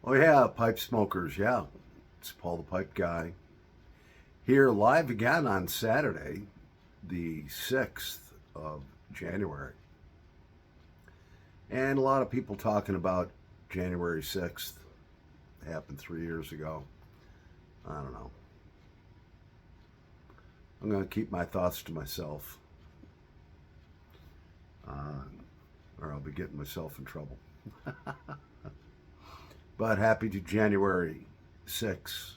Oh yeah, pipe smokers, yeah. It's Paul the Pipe Guy. Here live again on Saturday, the 6th of January. And a lot of people talking about January 6th. It happened 3 years ago. I don't know. I'm going to keep my thoughts to myself. Or I'll be getting myself in trouble. But happy to January 6th,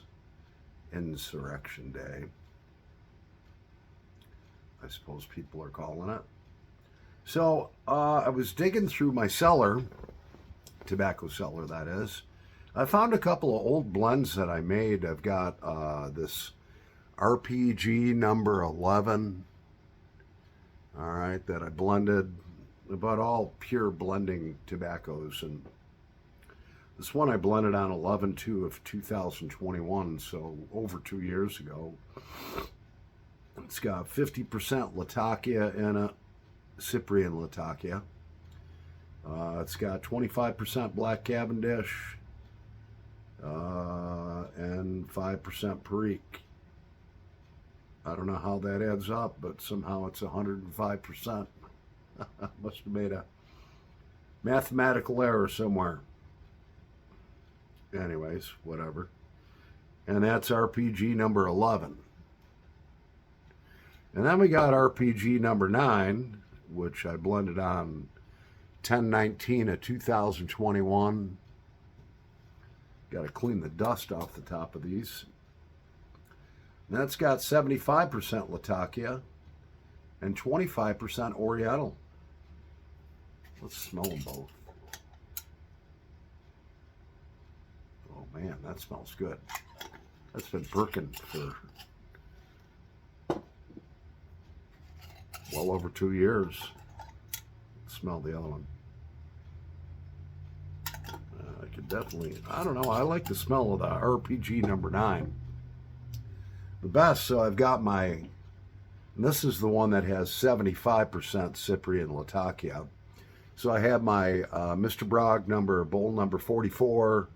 Insurrection Day. I suppose people are calling it. So I was digging through my cellar, tobacco cellar that is. I found a couple of old blends that I made. I've got this RPG number 11, all right, that I blended, about all pure blending tobaccos. And this one I blended on 11/2 of 2021, so over 2 years ago. It's got 50% Latakia in it, Cyprian Latakia. It's got 25% Black Cavendish and 5% Perique. I don't know how that adds up, but somehow it's 105%. Must have made a mathematical error somewhere. Anyways, whatever. And that's RPG number 11. And then we got RPG number 9, which I blended on 10/19 of 2021. Got to clean the dust off the top of these. And that's got 75% Latakia and 25% Oriental. Let's smell them both. Oh man, that smells good. That's been perking for well over 2 years. Smell the other one. I could definitely, I don't know, I like the smell of the RPG number 9 the best. So I've got my, and this is the one that has 75% Cyprian Latakia. So I have my Mr. Bragg bowl number 44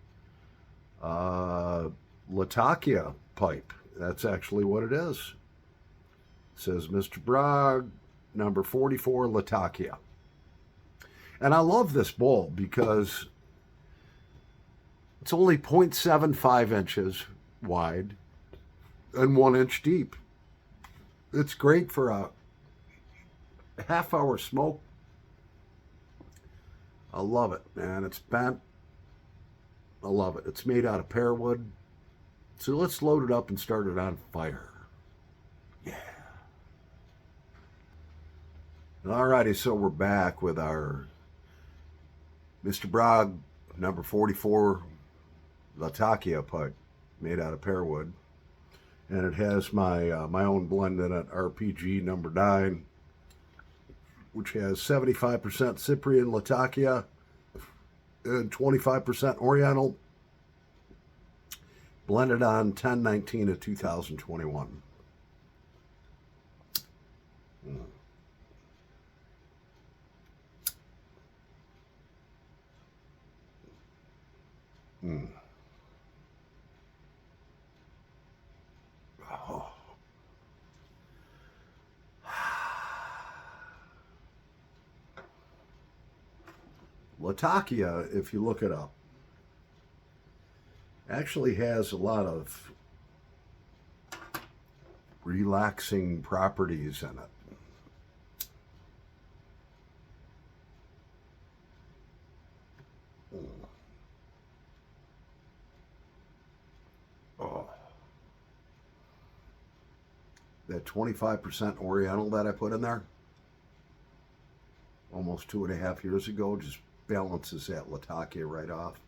Latakia pipe. That's actually what it is. It says Mr. Bragg number 44 Latakia. And I love this bowl because it's only 0.75 inches wide and 1 inch deep. It's great for a half-hour smoke. I love it, man. It's bent. I love it. It's made out of pear wood. So let's load it up and start it on fire. Yeah. Alrighty, so we're back with our Mr. Bragg number 44 Latakia pipe made out of pear wood. And it has my my own blend in it, RPG number 9, which has 75% Cyprian Latakia and 25% Oriental, blended on 10/19 of 2021. Mm. Oh. Latakia, if you look it up, actually has a lot of relaxing properties in it. Oh. That 25% Oriental that I put in there almost 2.5 years ago just balances that Latakia right off.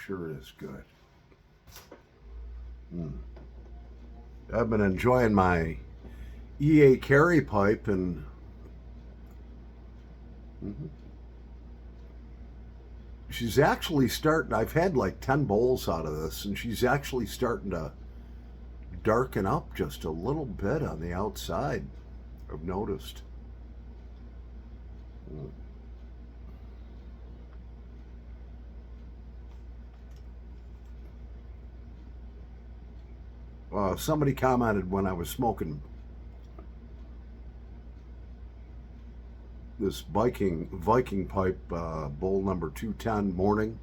Sure is good. I've been enjoying my EA carry pipe and she's actually starting, I've had like 10 bowls out of this, and she's actually starting to darken up just a little bit on the outside, I've noticed. Somebody commented when I was smoking this Viking pipe, bowl number 210 morning.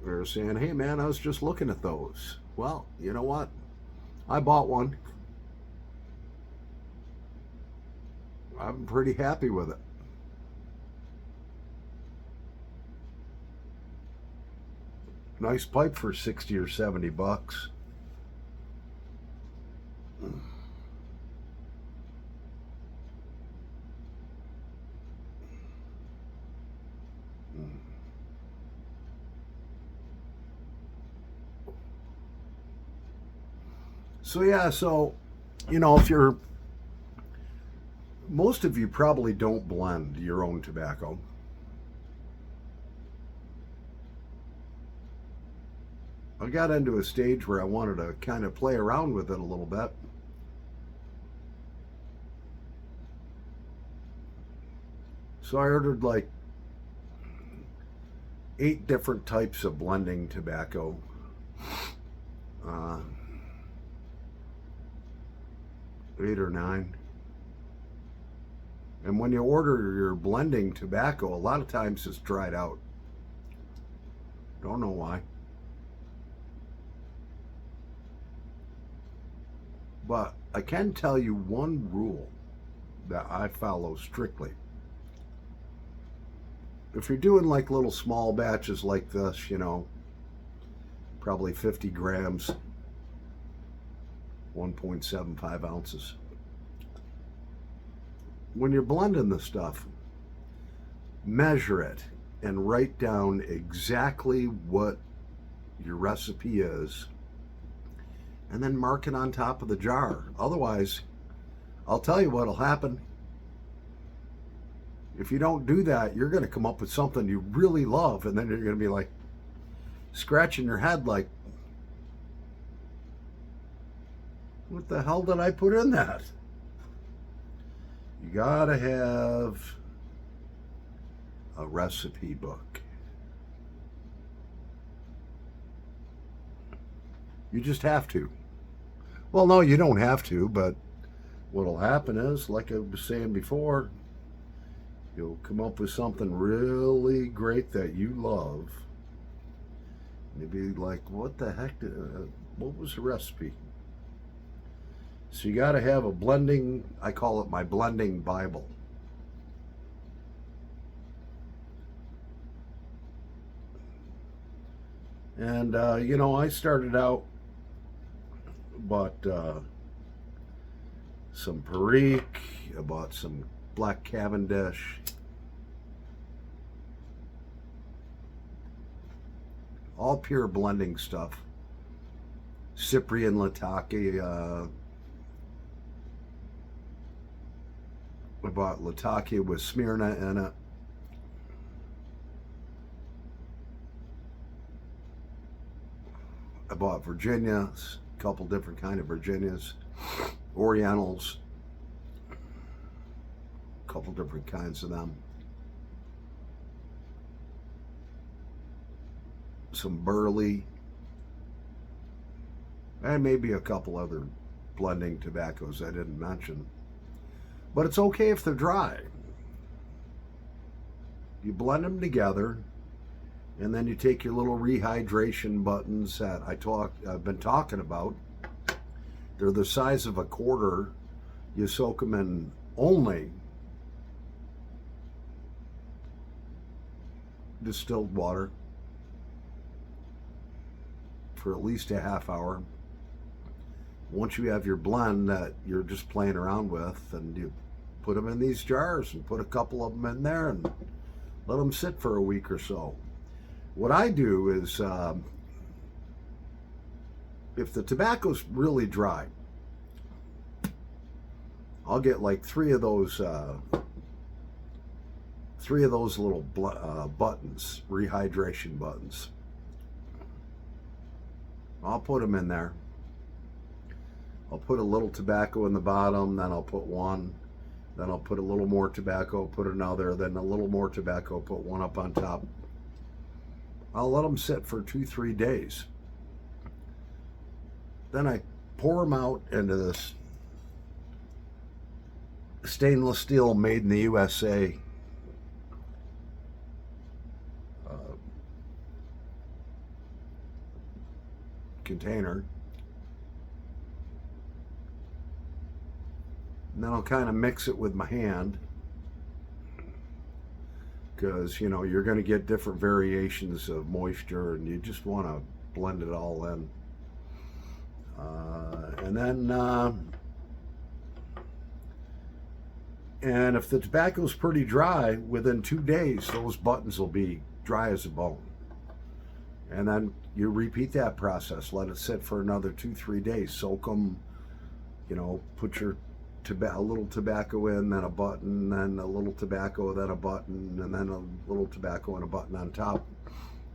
They're saying, hey man, I was just looking at those. Well, you know what? I bought one. I'm pretty happy with it. Nice pipe for 60 or 70 bucks. So yeah, so if you're, most of you probably don't blend your own tobacco. I got into a stage where I wanted to kind of play around with it a little bit. So I ordered like 8 different types of blending tobacco. 8 or 9. And when you order your blending tobacco, a lot of times it's dried out. Don't know why. But I can tell you one rule that I follow strictly. If you're doing like little small batches like this, probably 50 grams, 1.75 ounces. When you're blending the stuff, measure it and write down exactly what your recipe is, and then mark it on top of the jar. Otherwise, I'll tell you what'll happen. If you don't do that, you're going to come up with something you really love, and then you're going to be like scratching your head like, what the hell did I put in that? You gotta have a recipe book. You just have to. Well, no, you don't have to, but what'll happen is, like I was saying before, you'll come up with something really great that you love. And you'll be like, what the heck? What was the recipe? So you got to have a blending, I call it my blending Bible. And, I started out, bought some Perique, I bought some Black Cavendish, all pure blending stuff. Cyprian Latake, I bought Latakia with Smyrna in it. I bought Virginias, a couple different kind of Virginias, Orientals, a couple different kinds of them. Some Burley, and maybe a couple other blending tobaccos I didn't mention. But it's okay if they're dry. You blend them together, and then you take your little rehydration buttons that I've been talking about. They're the size of a quarter. You soak them in only distilled water for at least a half hour. Once you have your blend that you're just playing around with, and you put them in these jars and put a couple of them in there and let them sit for a week or so. What I do is, if the tobacco's really dry, I'll get like 3 3 of those little buttons, rehydration buttons. I'll put them in there. I'll put a little tobacco in the bottom, then I'll put one, then I'll put a little more tobacco, put another, then a little more tobacco, put one up on top. I'll let them sit for 2-3 days. Then I pour them out into this stainless steel made in the USA container. And then I'll kind of mix it with my hand, because, you know, you're going to get different variations of moisture and you just want to blend it all in. And then, and if the tobacco's pretty dry, within 2 days, those buttons will be dry as a bone. And then you repeat that process. Let it sit for another 2-3 days. Soak them, you know, put your a little tobacco in, then a button, then a little tobacco, then a button, and then a little tobacco and a button on top.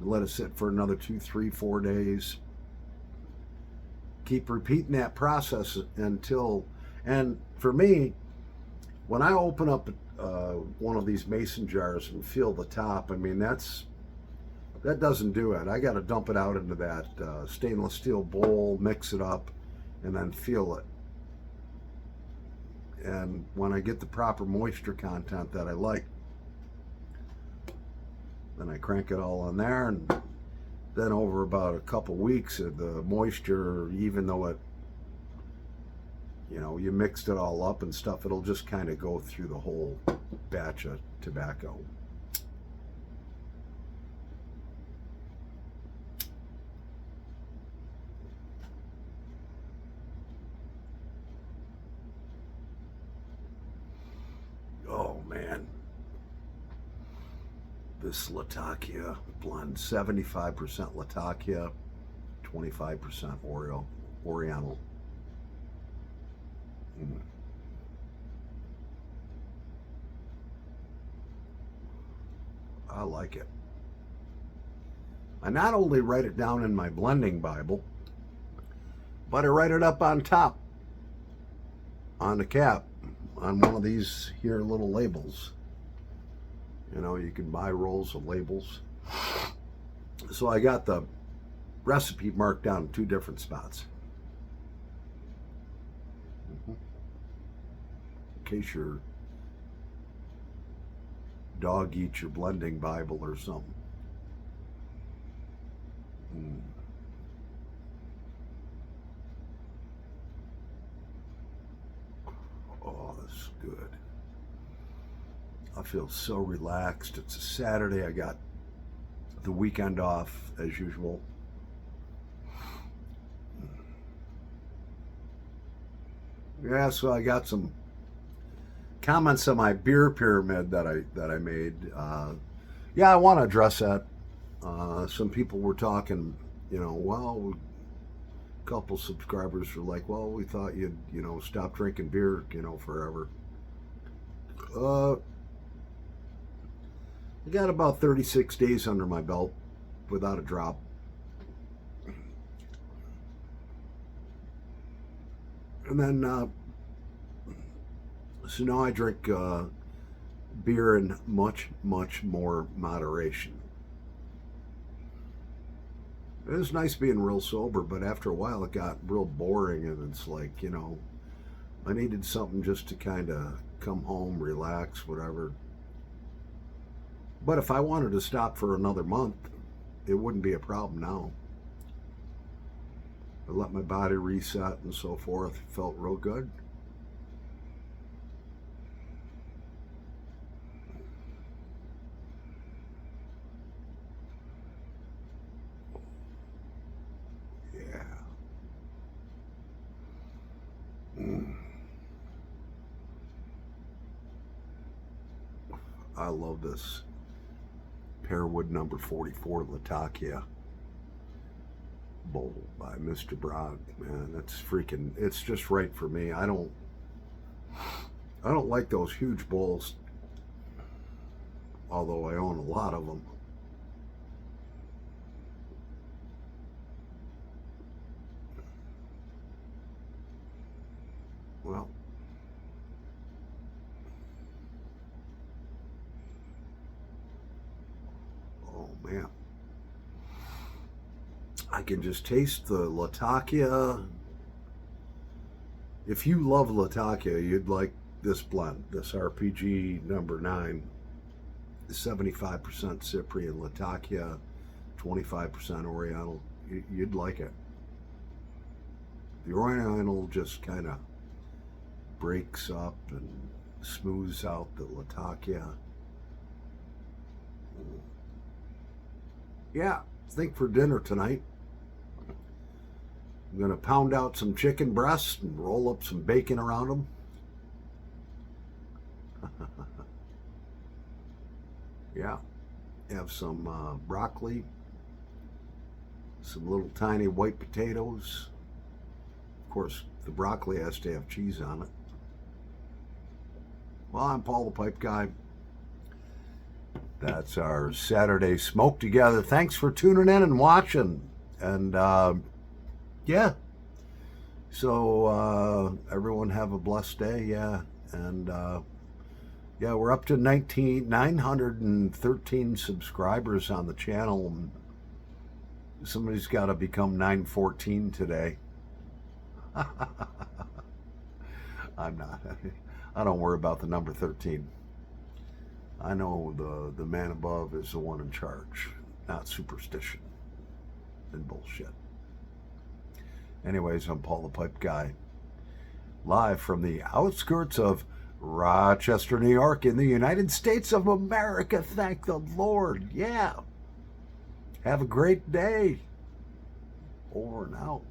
And let it sit for another 2, 3, 4 days. Keep repeating that process until, and for me, when I open up one of these mason jars and feel the top, I mean, that doesn't do it. I got to dump it out into that stainless steel bowl, mix it up, and then feel it. And when I get the proper moisture content that I like, then I crank it all in there, and then over about a couple weeks, the moisture, even though it, you know, you mixed it all up and stuff, it'll just kind of go through the whole batch of tobacco. Oh man, this Latakia blend, 75% Latakia, 25% Oriental. I like it. I not only write it down in my blending Bible, but I write it up on top, on the cap, on one of these here little labels. You know, you can buy rolls of labels. So I got the recipe marked down in 2 different spots. In case your dog eats your blending Bible or something. Oh, this is good. I feel so relaxed. It's a Saturday. I got the weekend off as usual. Yeah, so I got some comments on my beer pyramid that I made. Yeah, I want to address that. Some people were talking, you know, well, a couple subscribers were like, well, we thought you'd, you know, stop drinking beer, you know, forever. I got about 36 days under my belt without a drop. And then, so now I drink beer in much, much more moderation. It was nice being real sober, but after a while it got real boring, and it's like, you know, I needed something just to kind of come home, relax, whatever. But if I wanted to stop for another month, it wouldn't be a problem now. I let my body reset and so forth. It felt real good. Yeah. I love this Pearwood number 44 Latakia bowl by Mr. Bragg. Man, that's freaking, it's just right for me. I don't like those huge bowls. although I own a lot of them. Well, oh man, I can just taste the Latakia. If you love Latakia, you'd like this blend, this RPG number 9, 75% Cyprian Latakia, 25% Oriental. You'd like it. The Oriental just kind of breaks up and smooths out the Latakia. Yeah, I think for dinner tonight, I'm going to pound out some chicken breasts and roll up some bacon around them. Yeah, have some broccoli, some little tiny white potatoes. Of course, the broccoli has to have cheese on it. Well, I'm Paul the Pipe Guy. That's our Saturday smoke together. Thanks for tuning in and watching. And yeah, so everyone have a blessed day. Yeah, and yeah, we're up to 913 subscribers on the channel. Somebody's got to become 914 today. I'm not. I don't worry about the number 13. I know the man above is the one in charge, not superstition and bullshit. Anyways, I'm Paul the Pipe Guy, live from the outskirts of Rochester, New York, in the United States of America. Thank the Lord. Yeah. Have a great day. Over and out.